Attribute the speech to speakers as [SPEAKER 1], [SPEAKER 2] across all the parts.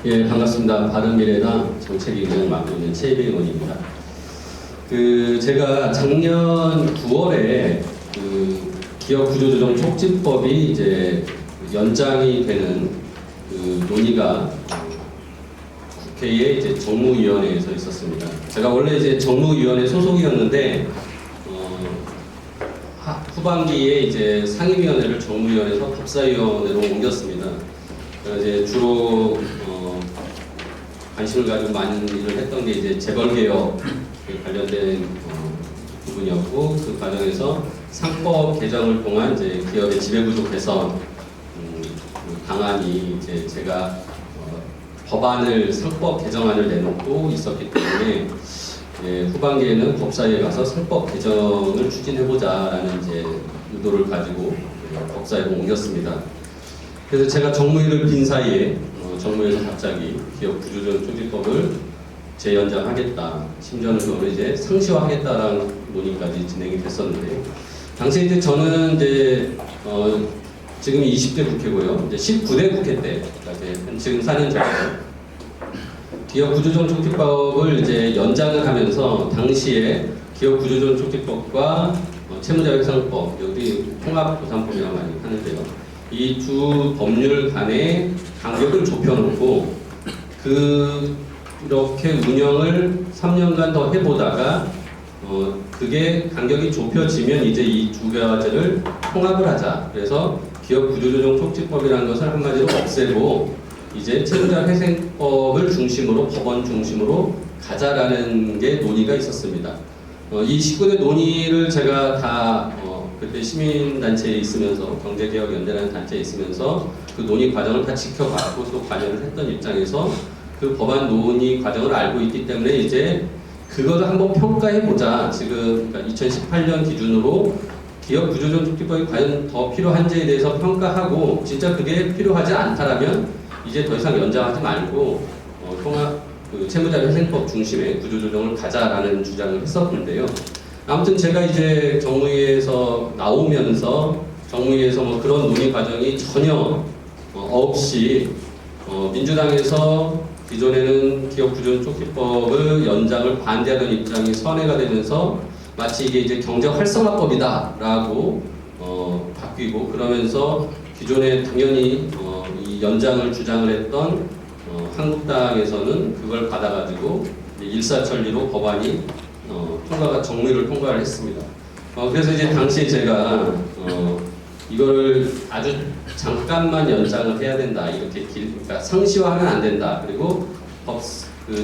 [SPEAKER 1] 예, 반갑습니다. 바른미래당 정책위원을 맡고 있는 최희배 의원입니다. 제가 작년 9월에 기업 구조조정 촉진법이 이제 연장이 되는 논의가 국회의 이제 정무위원회에서 있었습니다. 제가 원래 이제 정무위원회 소속이었는데 후반기에 이제 상임위원회를 정무위원회에서 법사위원회로 옮겼습니다. 이제 주로 관심을 가지고 많은 일을 했던 게 이제 재벌개혁 관련된 부분이었고, 그 과정에서 상법 개정을 통한 이제 기업의 지배구조 개선 방안이 이제 제가 법안을 상법 개정안을 내놓고 있었기 때문에 후반기에는 법사위에 가서 상법 개정을 추진해보자라는 이제 의도를 가지고 법사위로 옮겼습니다. 그래서 제가 정무위를 빈 사이에 정무위에서 갑자기 기업 구조조정 촉진법을 재연장하겠다, 심지어는 그걸 이제 상시화하겠다라는 논의까지 진행이 됐었는데, 당시에 이제 저는 이제 지금 20대 국회고요, 이제 19대 국회 때, 지금 4년 전에 기업 구조조정 촉진법을 이제 연장을 하면서 당시에 기업 구조조정 촉진법과 채무자회상법, 여기 통합도산법이라고 많이 하는데요. 이 두 법률 간의 간격을 좁혀놓고 그렇게 운영을 3년간 더 해보다가 그게 간격이 좁혀지면 이제 이 두 가지를 통합을 하자. 그래서 기업 구조조정 촉진법이라는 것을 한마디로 없애고 이제 채무자회생법을 중심으로, 법원 중심으로 가자라는 게 논의가 있었습니다. 이 19대 논의를 제가 다 그때 시민단체에 있으면서, 경제개혁연대라는 단체에 있으면서 그 논의 과정을 다 지켜봤고 또 관여를 했던 입장에서 그 법안 논의 과정을 알고 있기 때문에 이제 그거를 한번 평가해보자. 지금 그러니까 2018년 기준으로 기업 구조조정 촉진법이 과연 더 필요한지에 대해서 평가하고, 진짜 그게 필요하지 않다라면 이제 더 이상 연장하지 말고 통합 채무자회생법 중심의 구조조정을 가자라는 주장을 했었는데요. 아무튼 제가 이제 정무위에서 나오면서 정무위에서 뭐 그런 논의 과정이 전혀 없이 민주당에서 기존에는 기업 구조조정 촉진법의 연장을 반대하는 입장이 선회가 되면서 마치 이게 이제 경제 활성화법이다라고 바뀌고, 그러면서 기존에 당연히 이 연장을 주장을 했던 한국당에서는 그걸 받아가지고 일사천리로 법안이 정무위를 통과를 했습니다. 그래서 이제 당시에 제가 이거를 아주 잠깐만 연장을 해야 된다, 이렇게 그러니까 상시화하면 안 된다, 그리고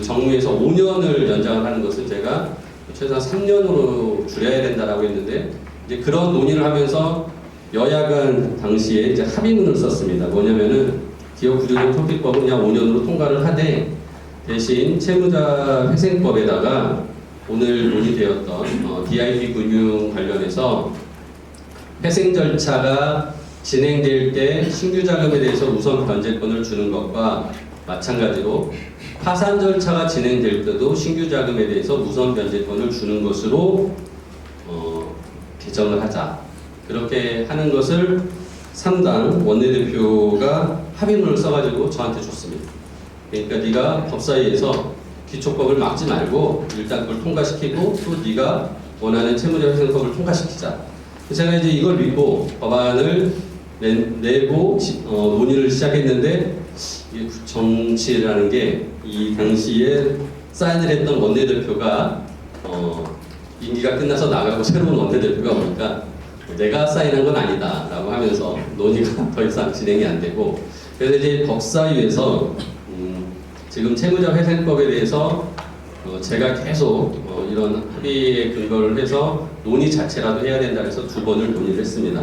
[SPEAKER 1] 정무위에서 5년을 연장을 하는 것을 제가 최소한 3년으로 줄여야 된다라고 했는데, 이제 그런 논의를 하면서 여야간 당시에 이제 합의문을 썼습니다. 뭐냐면은 기업 구조조정 촉진법은 그냥 5년으로 통과를 하되, 대신 채무자회생법에다가 오늘 논의되었던 DIB 금융 관련해서 회생 절차가 진행될 때 신규 자금에 대해서 우선 변제권을 주는 것과 마찬가지로 파산 절차가 진행될 때도 신규 자금에 대해서 우선 변제권을 주는 것으로 개정을 하자. 그렇게 하는 것을 3당 원내대표가 합의문을 써가지고 저한테 줬습니다. 그러니까 네가 법사위에서 기초법을 막지 말고 일단 그걸 통과시키고 또 네가 원하는 채무자회생법을 통과시키자. 제가 이제 이걸 믿고 법안을 내고 논의를 시작했는데, 이게 정치라는 게 이 당시에 사인을 했던 원내대표가 임기가 끝나서 나가고 새로운 원내대표가 오니까 내가 사인한 건 아니다 라고 하면서 논의가 더 이상 진행이 안 되고, 그래서 이제 법사위에서 지금 채무자회생법에 대해서 제가 계속 이런 합의에 근거를 해서 논의 자체라도 해야 된다 해서 2번을 논의를 했습니다.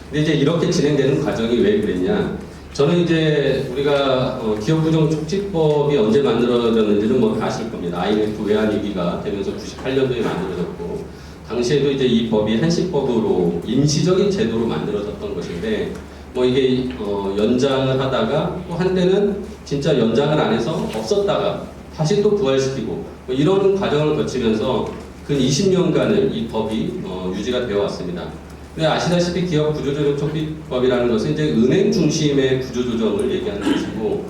[SPEAKER 1] 근데 이제 이렇게 진행되는 과정이 왜 그랬냐? 저는 이제 우리가 기업 구조조정 촉진법이 언제 만들어졌는지는 뭐 다 아실 겁니다. IMF 외환위기가 되면서 98년도에 만들어졌고, 당시에도 이제 이 법이 한시법으로 임시적인 제도로 만들어졌던 것인데, 뭐 이게 연장을 하다가 또 한때는 진짜 연장을 안 해서 없었다가 다시 또 부활시키고, 뭐 이런 과정을 거치면서 근 20년간을 이 법이 유지가 되어 왔습니다. 근데 아시다시피 기업 구조조정 촉진법이라는 것은 이제 은행 중심의 구조조정을 얘기하는 것이고,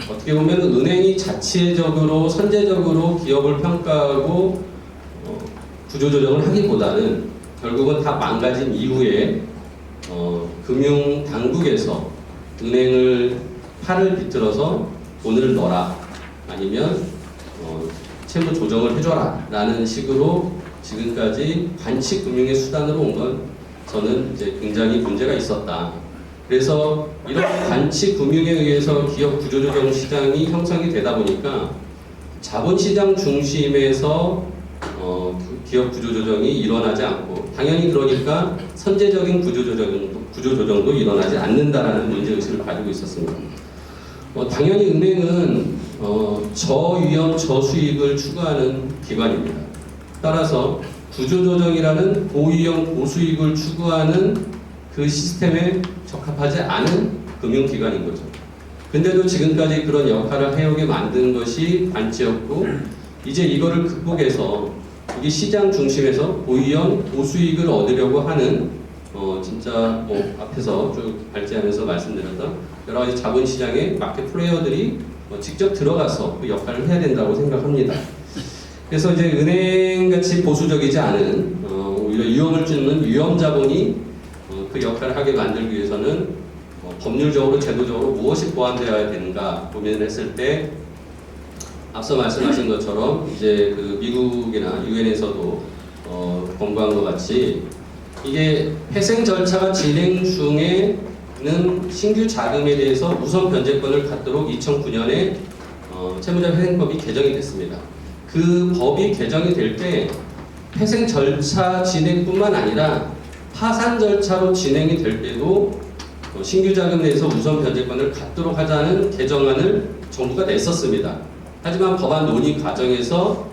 [SPEAKER 1] 어떻게 보면 은행이 자체적으로 선제적으로 기업을 평가하고 구조조정을 하기보다는 결국은 다 망가진 이후에 금융 당국에서 은행을 팔을 비틀어서 돈을 넣어라 아니면 채무 조정을 해줘라 라는 식으로 지금까지 관치 금융의 수단으로 온 건 저는 이제 굉장히 문제가 있었다. 그래서 이런 관치 금융에 의해서 기업 구조조정 시장이 형성이 되다 보니까 자본시장 중심에서 기업 구조조정이 일어나지 않고 당연히 그러니까 선제적인 구조조정도 일어나지 않는다라는 문제의식을 가지고 있었습니다. 당연히 은행은 저위험 저수익을 추구하는 기관입니다. 따라서 구조조정이라는 고위험 고수익을 추구하는 그 시스템에 적합하지 않은 금융기관인 거죠. 근데도 지금까지 그런 역할을 해오게 만든 것이 관치였고 이제 이거를 극복해서 이게 시장 중심에서 고위험 고수익을 얻으려고 하는 진짜 앞에서 쭉 발제하면서 말씀드렸던 여러 가지 자본시장의 마켓 플레이어들이 직접 들어가서 그 역할을 해야 된다고 생각합니다. 그래서 이제 은행같이 보수적이지 않은 오히려 위험을 쫓는 위험 자본이 그 역할을 하게 만들기 위해서는 법률적으로 제도적으로 무엇이 보완되어야 되는가 고민을 했을 때 앞서 말씀하신 것처럼 이제 그 미국이나 유엔에서도 권고한 것 같이 이게 회생 절차가 진행 중에는 신규 자금에 대해서 우선 변제권을 갖도록 2009년에 채무자 회생법이 개정이 됐습니다. 그 법이 개정이 될 때 회생 절차 진행뿐만 아니라 파산 절차로 진행이 될 때도 신규 자금에 대해서 우선 변제권을 갖도록 하자는 개정안을 정부가 냈었습니다. 하지만 법안 논의 과정에서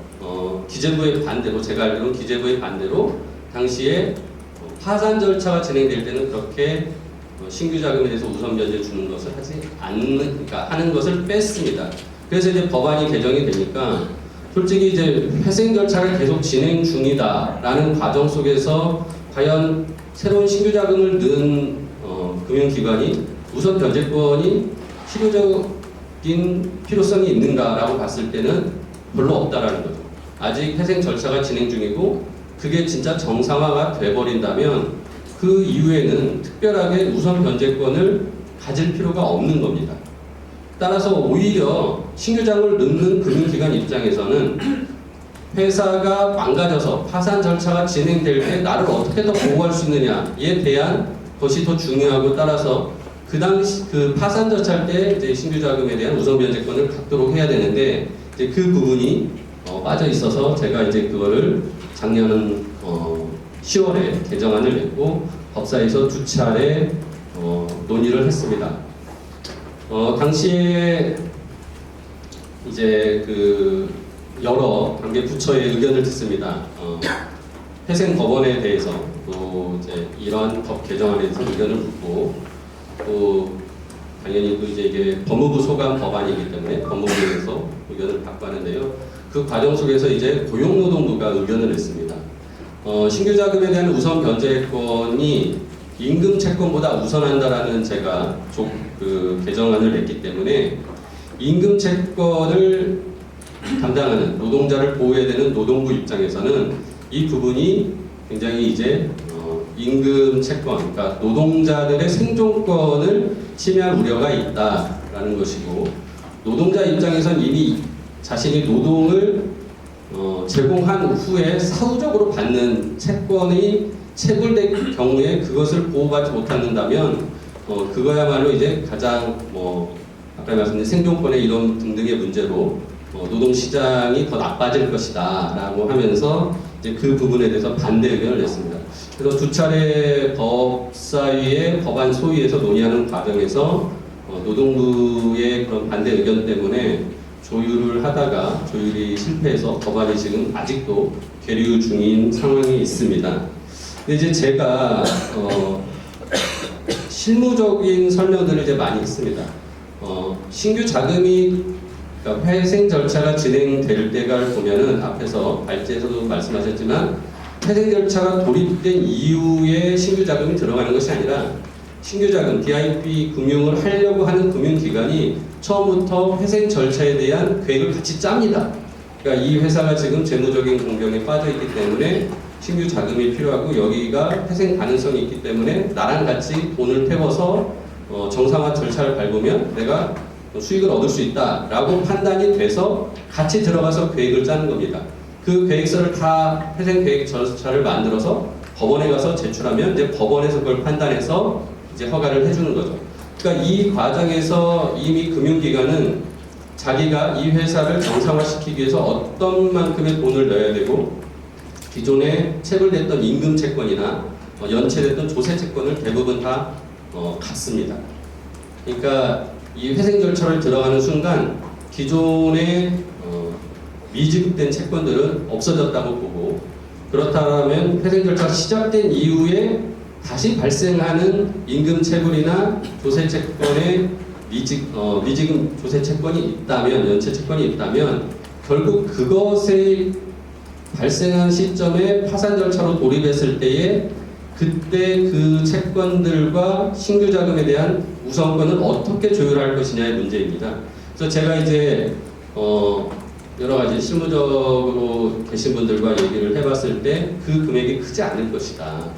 [SPEAKER 1] 기재부의 반대로 제가 알기로는 기재부의 반대로 당시에 파산 절차가 진행될 때는 그렇게 신규 자금에 대해서 우선 변제 주는 것을 그러니까 하는 것을 뺐습니다. 그래서 이제 법안이 개정이 되니까 솔직히 이제 회생 절차가 계속 진행 중이다라는 과정 속에서 과연 새로운 신규 자금을 넣은 금융기관이 우선 변제권이 실효적인 필요성이 있는가라고 봤을 때는 별로 없다라는 거죠. 아직 회생 절차가 진행 중이고 그게 진짜 정상화가 돼버린다면 그 이후에는 특별하게 우선 변제권을 가질 필요가 없는 겁니다. 따라서 오히려 신규 자금을 넣는 금융기관 입장에서는 회사가 망가져서 파산 절차가 진행될 때 나를 어떻게 더 보호할 수 있느냐에 대한 것이 더 중요하고 따라서 그 당시 그 파산 절차할 때 이제 신규 자금에 대한 우선 변제권을 갖도록 해야 되는데 이제 그 부분이 빠져 있어서 제가 이제 그거를 작년 10월에 개정안을 냈고 법사위에서 2차례 논의를 했습니다. 당시에 이제 그 여러 관계 부처의 의견을 듣습니다. 회생 법원에 대해서 또 이제 이러한 법 개정안에 대해서 의견을 묻고 또 당연히 또 이제 이게 법무부 소관 법안이기 때문에 법무부에서 의견을 받고 하는데요. 그 과정 속에서 이제 고용노동부가 의견을 냈습니다. 신규 자금에 대한 우선 변제권이 임금 채권보다 우선한다라는 제가 그 개정안을 냈기 때문에 임금 채권을 담당하는 노동자를 보호해야 되는 노동부 입장에서는 이 부분이 굉장히 이제 임금 채권, 그러니까 노동자들의 생존권을 침해할 우려가 있다라는 것이고 노동자 입장에선 이미 자신이 노동을 제공한 후에 사후적으로 받는 채권이 체불될 경우에 그것을 보호받지 못한다면 그거야말로 이제 가장 아까 말씀드린 생존권의 이런 등등의 문제로 노동시장이 더 나빠질 것이다 라고 하면서 이제 그 부분에 대해서 반대 의견을 냈습니다. 그래서 2차례 법사위의 법안 소위에서 논의하는 과정에서 노동부의 그런 반대 의견 때문에 조율을 하다가 조율이 실패해서 법안이 지금 아직도 계류 중인 상황이 있습니다. 근데 이제 제가 실무적인 설명들을 이제 많이 했습니다. 신규 자금이 그러니까 회생 절차가 진행될 때를 보면은 앞에서 발제에서도 말씀하셨지만 회생 절차가 돌입된 이후에 신규 자금이 들어가는 것이 아니라 신규 자금, DIB 금융을 하려고 하는 금융기관이 처음부터 회생 절차에 대한 계획을 같이 짭니다. 그러니까 이 회사가 지금 재무적인 공경에 빠져 있기 때문에 신규 자금이 필요하고 여기가 회생 가능성이 있기 때문에 나랑 같이 돈을 태워서 정상화 절차를 밟으면 내가 수익을 얻을 수 있다라고 판단이 돼서 같이 들어가서 계획을 짜는 겁니다. 그 계획서를 다 회생 계획 절차를 만들어서 법원에 가서 제출하면 이제 법원에서 그걸 판단해서 이제 허가를 해주는 거죠. 그러니까 이 과정에서 이미 금융기관은 자기가 이 회사를 정상화시키기 위해서 어떤 만큼의 돈을 넣어야 되고 기존에 체불됐던 임금 채권이나 연체됐던 조세 채권을 대부분 다 갚습니다. 그러니까 이 회생 절차를 들어가는 순간 기존에 미지급된 채권들은 없어졌다고 보고 그렇다면 회생 절차가 시작된 이후에 다시 발생하는 임금 체불이나 조세 채권의 미지급 조세 채권이 있다면 연체 채권이 있다면 결국 그것에 발생한 시점에 파산 절차로 돌입했을 때에 그때 그 채권들과 신규 자금에 대한 우선권을 어떻게 조율할 것이냐의 문제입니다. 그래서 제가 이제 여러 가지 실무적으로 계신 분들과 얘기를 해봤을 때 그 금액이 크지 않을 것이다.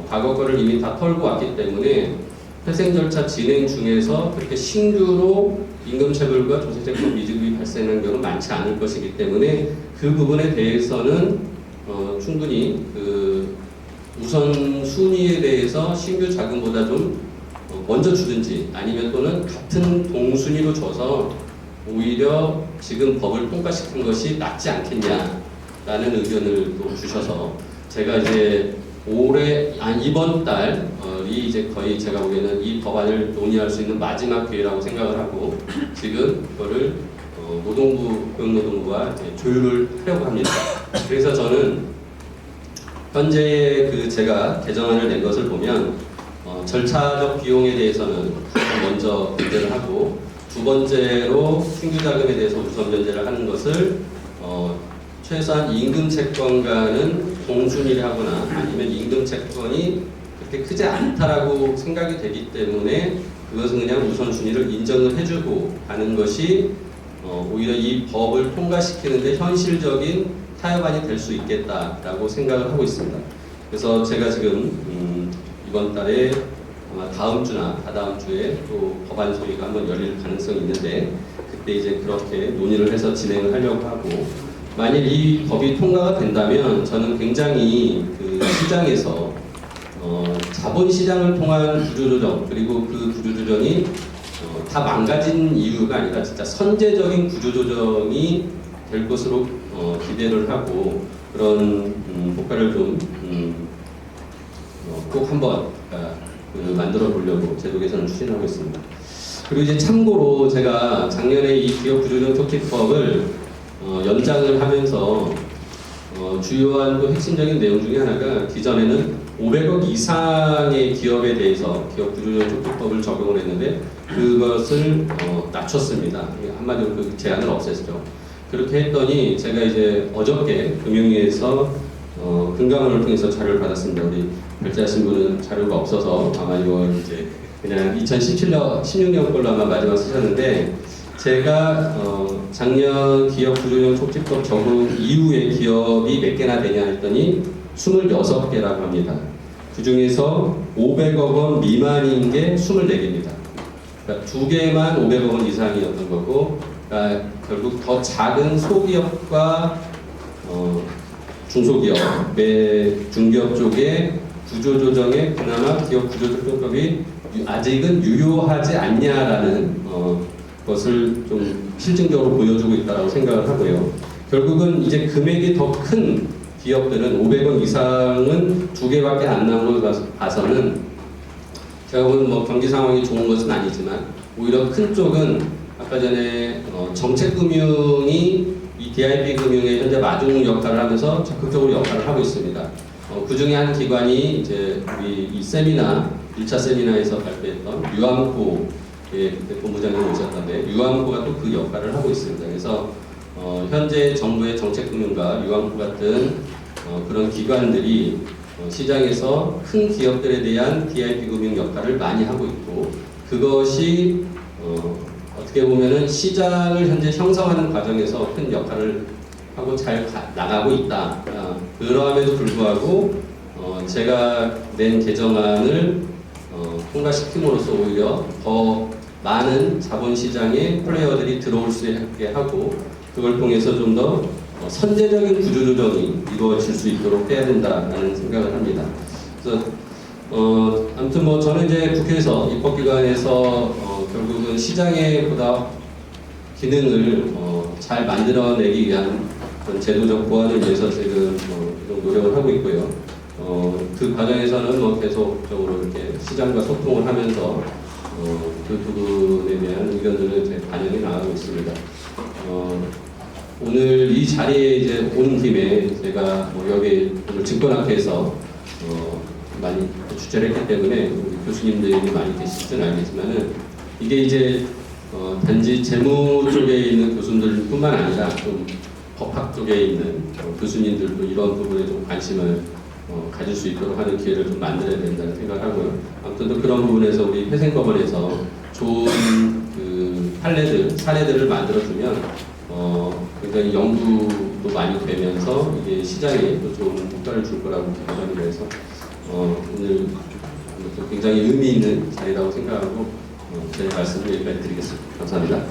[SPEAKER 1] 과거 거를 이미 다 털고 왔기 때문에 회생 절차 진행 중에서 그렇게 신규로 임금체불과 조세채권 미지급이 발생하는 경우는 많지 않을 것이기 때문에 그 부분에 대해서는 충분히 그 우선 순위에 대해서 신규 자금보다 좀 먼저 주든지 아니면 또는 같은 동순위로 줘서 오히려 지금 법을 통과시킨 것이 낫지 않겠냐라는 의견을 또 주셔서 제가 이제 이번 달이 이제 거의 제가 보기에는 이 법안을 논의할 수 있는 마지막 기회라고 생각을 하고 지금 그거를 노동부, 고용노동부와 조율을 하려고 합니다. 그래서 저는 현재 그 제가 개정안을 낸 것을 보면 절차적 비용에 대해서는 먼저 문제를 하고 두 번째로 신규 자금에 대해서 우선 변제를 하는 것을 최소한 임금 채권과는 동순위를 하거나 아니면 임금 채권이 그렇게 크지 않다라고 생각이 되기 때문에 그것은 그냥 우선순위를 인정을 해주고 하는 것이 오히려 이 법을 통과시키는데 현실적인 타협안이 될 수 있겠다라고 생각을 하고 있습니다. 그래서 제가 지금 이번 달에 아마 다음 주나 다다음 주에 또 법안 소위가 한번 열릴 가능성이 있는데 그때 이제 그렇게 논의를 해서 진행을 하려고 하고 만일 이 법이 통과가 된다면 저는 굉장히 그 시장에서 자본시장을 통한 구조조정 그리고 그 구조조정이 다 망가진 이유가 아니라 진짜 선제적인 구조조정이 될 것으로 기대를 하고 그런 효과를 좀 꼭 한번 만들어 보려고 제도 개선을 추진하고 있습니다. 그리고 이제 참고로 제가 작년에 이 기업 구조조정 촉진법을 연장을 하면서 주요한 또 핵심적인 내용 중에 하나가 기존에는 500억 이상의 기업에 대해서 기업 구조조정 촉진법을 적용을 했는데 그것을 낮췄습니다. 한마디로 그 제한을 없앴죠. 그렇게 했더니 제가 이제 어저께 금융위에서 금감원을 통해서 자료를 받았습니다. 우리 결제하신 분은 자료가 없어서 아마 이걸 이제 그냥 2017년, 16년 걸로 아마 마지막 쓰셨는데 제가 작년 기업 구조조정 촉진법 적용 이후에 기업이 몇 개나 되냐 했더니 26개라고 합니다. 그 중에서 500억 원 미만인 게 24개입니다. 그러니까 2개만 500억 원 이상이었던 거고 그러니까 결국 더 작은 소기업과 중소기업, 중기업 쪽에 구조조정에 그나마 기업 구조조정법이 아직은 유효하지 않냐라는 것을 좀 실증적으로 보여주고 있다고 생각을 하고요. 결국은 이제 금액이 더 큰 기업들은 500원 이상은 2개밖에 안 나온 걸 봐서는 제가 보는 뭐 경기 상황이 좋은 것은 아니지만 오히려 큰 쪽은 아까 전에 정책금융이 이 DIB 금융의 현재 마중 역할을 하면서 적극적으로 역할을 하고 있습니다. 그 중에 한 기관이 이제 우리 이 세미나 1차 세미나에서 발표했던 유암코의 그때 본부장님 오셨던데 유암코가 또 그 역할을 하고 있습니다. 그래서 현재 정부의 정책금융과 유암코 같은 그런 기관들이 시장에서 큰 기업들에 대한 DIP 금융 역할을 많이 하고 있고, 그것이 어떻게 보면은 시장을 현재 형성하는 과정에서 큰 역할을 하고 잘 나가고 있다. 그럼에도 불구하고 제가 낸 개정안을 통과시킴으로써 오히려 더 많은 자본시장의 플레이어들이 들어올 수 있게 하고, 그걸 통해서 좀 더 선제적인 구조조정이 이루어질 수 있도록 해야 된다는 생각을 합니다. 그래서 아무튼 뭐 저는 이제 국회에서 입법기관에서 결국은 시장의 보다 기능을 잘 만들어내기 위한 그런 제도적 보완을 위해서 지금 좀 노력을 하고 있고요. 그 과정에서는 뭐 계속적으로 이렇게 시장과 소통을 하면서 그 부분에 대한 의견들을 이제 반영해 나가고 있습니다. 오늘 이 자리에 이제 온 김에 제가 뭐 여기 오늘 증권학회에서 많이 주최를 했기 때문에 우리 교수님들이 많이 계실지는 알겠지만은 이게 이제 단지 재무 쪽에 있는 교수님들뿐만 아니라 좀 법학 쪽에 있는 교수님들도 이런 부분에 좀 관심을 가질 수 있도록 하는 기회를 좀 만들어야 된다는 생각을 하고요. 아무튼 또 그런 부분에서 우리 회생법원에서 좋은 그 사례들을 만들어주면 굉장히 연구도 많이 되면서 이게 시장에 또 좋은 효과를 줄 거라고 기대합니다. 그래서 오늘 또 굉장히 의미 있는 자리라고 생각하고 제 말씀을 여기까지 드리겠습니다. 감사합니다.